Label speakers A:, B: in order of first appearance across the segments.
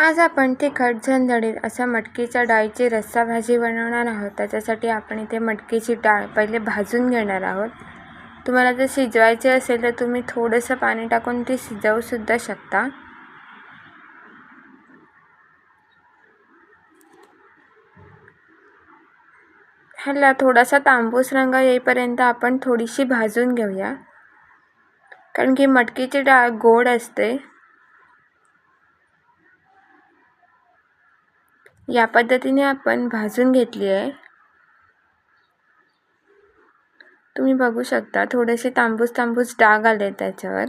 A: आज आपण तिखट झणझणीत अशा मटकीच्या डाळीची रस्सा भाजी बनवणार आहोत। त्याच्यासाठी आपण इथे मटकीची डाळ पहिले भाजून घेणार आहोत। तुम्हाला जर शिजवायची असेल तर तुम्ही थोडंसं पाणी टाकून ती शिजवू सुद्धा शकता। ह्याला थोडासा तांबूस रंग येईपर्यंत आपण थोडीशी भाजून घेऊया, कारण की मटकीची डाळ गोड असते। या पद्धतीने आपण भाजून घेतली आहे। तुम्ही बघू शकता थोडेसे तांबूस डाग आले त्याच्यावर।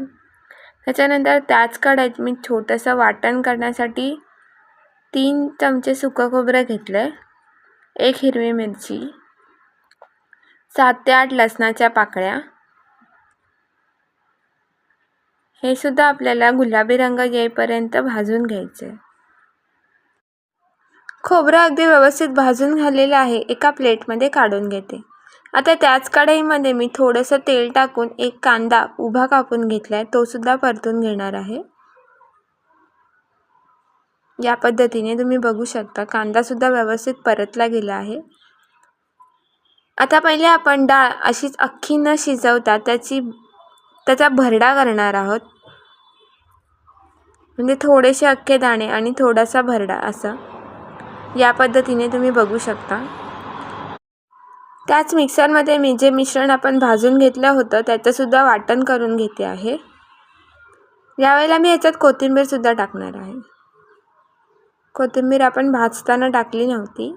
A: त्याच्यानंतर त्याच कढईत मी छोटंसं वाटण करण्यासाठी 3 चमचे सुकं खोबरं घेतलंय, 1 हिरवी मिरची, 7 ते 8 लसणाच्या पाकळ्या। हे सुद्धा आपल्याला गुलाबी रंग येईपर्यंत भाजून घ्यायचे। खोबरं अगदी व्यवस्थित भाजून झालेलं आहे। एका प्लेटमध्ये काढून घेते। आता त्याच कढईमध्ये मी थोडंसं तेल टाकून एक कांदा उभा कापून घेतलाय, तो सुद्धा परतून घेणार आहे। या पद्धतीने तुम्ही बघू शकता कांदा सुद्धा व्यवस्थित परतला गेला आहे। आता पहिले आपण डाळ अशीच अख्खी न शिजवता त्याचा भरडा करणार आहोत, म्हणजे थोडेसे अख्खे दाणे आणि थोडासा भरडा असं। या पद्धतीने तुम्ही बघू शकता। त्याच मिक्सरमध्ये मी जे मिश्रण आपण भाजून घेतलं होतं त्याचं सुद्धा वाटण करून घेते आहे। यावेळेला मी याच्यात कोथिंबीर सुद्धा टाकणार आहे। कोथिंबीर आपण भाजताना टाकली नव्हती।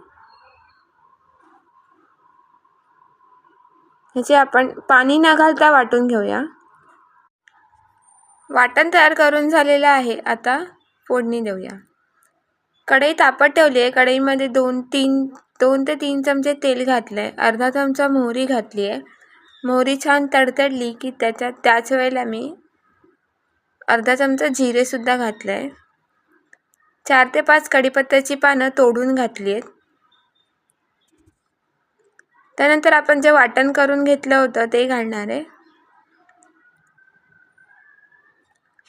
A: ह्याचे आपण पाणी न घालता वाटून घेऊया। वाटण तयार करून झालेलं आहे। आता फोडणी देऊया। कढई तापत ठेवली आहे। कढईमध्ये 2 ते 3 चमचे तेल घातलंय, अर्धा चमचा मोहरी घातली आहे। मोहरी छान तडतडली की त्याच वेळेला मी अर्धा चमचा जिरे सुद्धा घातलंय, 4 ते 5 कढीपत्त्याची पानं तोडून घातली आहेत। त्यानंतर आपण जे वाटण करून घेतलं होतं ते घालणार आहे।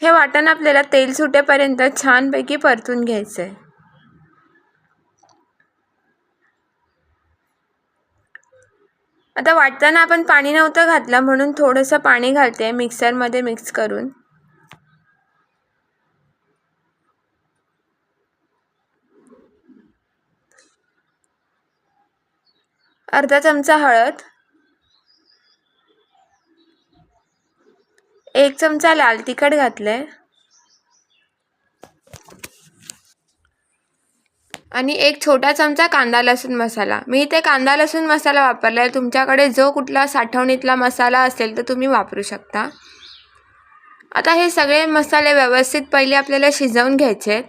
A: हे वाटण आपल्याला तेल सुटेपर्यंत छानपैकी परतून घ्यायचं आहे। आता वाटताना आपण पाणी नव्हतं घातलं म्हणून थोडंसं पाणी घालते मिक्सरमध्ये मिक्स करून। अर्धा चमचा हळद, 1 चमचा लाल तिखट घातलंय आणि 1 छोटा चमचा कांदा लसूण मसाला। मी इथे कांदा लसूण मसाला वापरलाय, तुमच्याकडे जो कुठला साठवणीतला मसाला असेल तर तुम्ही वापरू शकता। आता हे सगळे मसाले व्यवस्थित पहिले आपल्याला शिजवून घ्यायचे।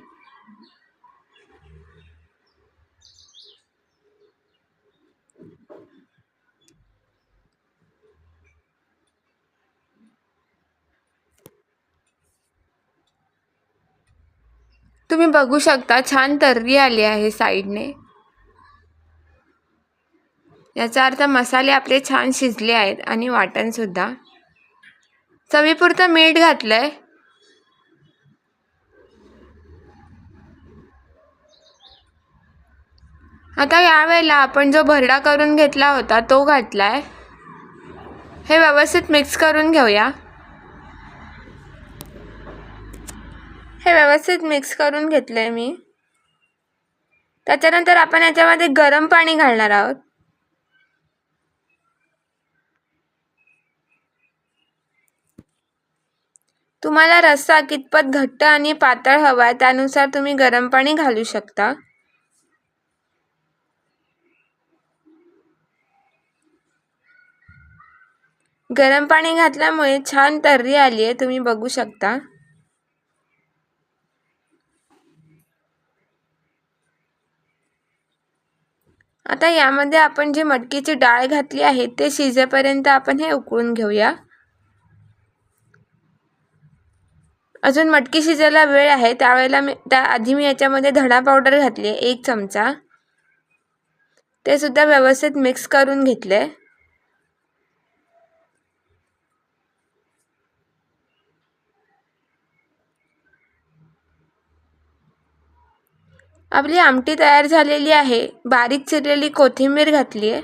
A: तुम्ही बघू शकता छान तर्री आली आहे साईडने। याचा अर्थ मसाले आपले छान शिजले आहेत आणि वाटण सुद्धा। चवीपुरतं मीठ घातलंय। आता यावेळेला आपण जो भरडा करून घेतला होता तो घातलाय। हे व्यवस्थित मिक्स करून घेऊया। हे व्यवस्थित मिक्स करून घेतलंय मी। त्याच्यानंतर आपण याच्यामध्ये गरम पाणी घालणार आहोत। तुम्हाला रस्सा कितपत घट्ट आणि पातळ हवा त्यानुसार तुम्ही गरम पाणी घालू शकता। गरम पाणी घातल्यामुळे छान तर्री आली आहे, तुम्ही बघू शकता। आता यामध्ये आपण जी मटकीची डाळ घातली आहे ते शिजेपर्यंत आपण हे उकळून घेऊया। अजून मटकी शिजायला वेळ आहे, त्यावेळेला त्याआधी मी याच्यामध्ये धणा पावडर घातली आहे 1 चमचा। ते सुद्धा व्यवस्थित मिक्स करून घेतले। आपली आमटी तयार झालेली आहे. बारीक चिरलेली कोथिंबीर घातली आहे.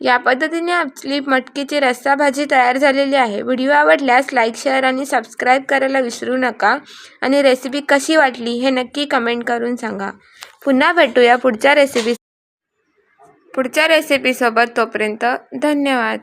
A: या पद्धतीने आपली मटकीची रस्सा भाजी तयार झालेली आहे. व्हिडिओ आवडल्यास लाईक, शेअर आणि सबस्क्राईब करायला विसरू नका. आणि रेसिपी कशी वाटली हे नक्की कमेंट करून सांगा. पुन्हा भेटूया पुढच्या रेसिपीसोबत. तोपर्यंत धन्यवाद.